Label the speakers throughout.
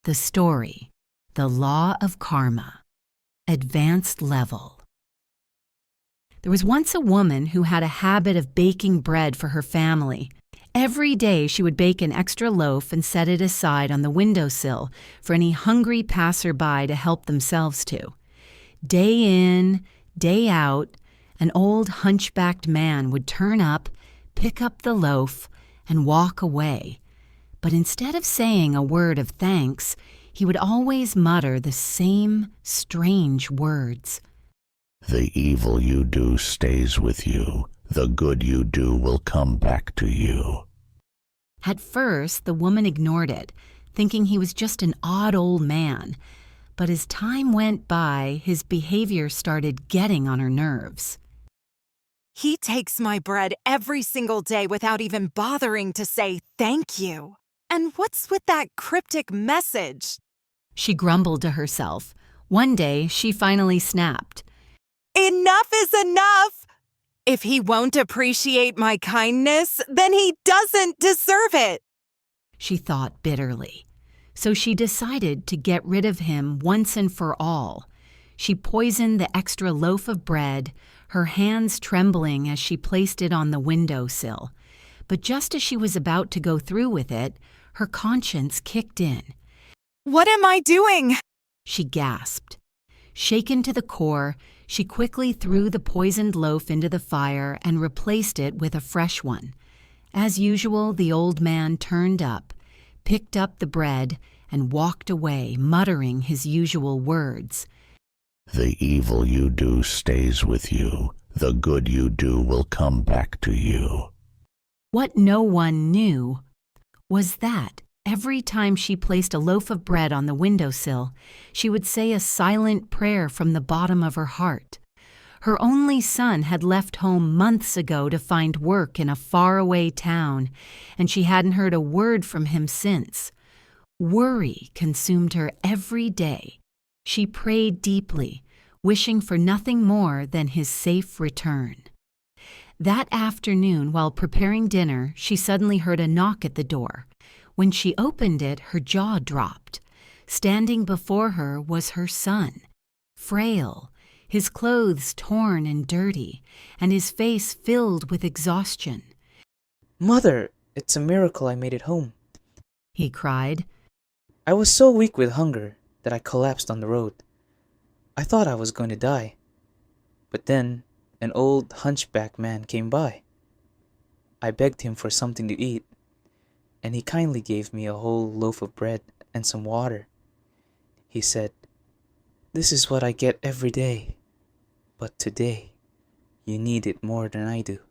Speaker 1: The story, The Law of Karma, Advanced Level. There was once a woman who had a habit of baking bread for her family. Every day she would bake an extra loaf and set it aside on the windowsill for any hungry passerby to help themselves to. Day in, day out, an old hunchbacked man would turn up, pick up the loaf, and walk away. But instead of saying a word of thanks, he would always mutter the same strange words.
Speaker 2: The evil you do stays with you. The good you do will come back to you.
Speaker 1: At first, the woman ignored it, thinking he was just an odd old man. But as time went by, his behavior started getting on her nerves.
Speaker 3: He takes my bread every single day without even bothering to say thank you. And what's with that cryptic message?
Speaker 1: She grumbled to herself. One day, she finally snapped.
Speaker 3: Enough is enough! If he won't appreciate my kindness, then he doesn't deserve it,
Speaker 1: she thought bitterly. So she decided to get rid of him once and for all. She poisoned the extra loaf of bread, her hands trembling as she placed it on the windowsill. But just as she was about to go through with it, her conscience kicked in.
Speaker 3: What am I doing?
Speaker 1: She gasped. Shaken to the core, she quickly threw the poisoned loaf into the fire and replaced it with a fresh one. As usual, the old man turned up, picked up the bread, and walked away, muttering his usual words.
Speaker 2: The evil you do stays with you. The good you do will come back to you.
Speaker 1: What no one knew was that every time she placed a loaf of bread on the windowsill, she would say a silent prayer from the bottom of her heart. Her only son had left home months ago to find work in a faraway town, and she hadn't heard a word from him since. Worry consumed her every day. She prayed deeply, wishing for nothing more than his safe return. That afternoon, while preparing dinner, she suddenly heard a knock at the door. When she opened it, her jaw dropped. Standing before her was her son, frail, his clothes torn and dirty, and his face filled with exhaustion.
Speaker 4: "Mother, it's a miracle I made it home,"
Speaker 1: he cried.
Speaker 4: "I was so weak with hunger that I collapsed on the road. I thought I was going to die. But then an old hunchback man came by. I begged him for something to eat, and he kindly gave me a whole loaf of bread and some water. He said, 'This is what I get every day, but today you need it more than I do.'"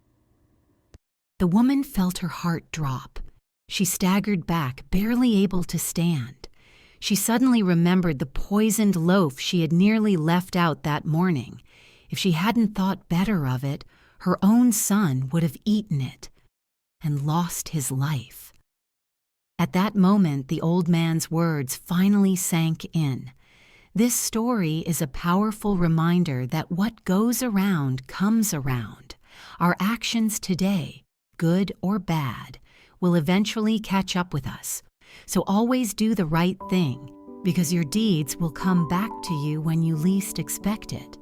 Speaker 1: The woman felt her heart drop. She staggered back, barely able to stand. She suddenly remembered the poisoned loaf she had nearly left out that morning. If she hadn't thought better of it, her own son would have eaten it and lost his life. At that moment, the old man's words finally sank in. This story is a powerful reminder that what goes around comes around. Our actions today, good or bad, will eventually catch up with us. So always do the right thing, because your deeds will come back to you when you least expect it.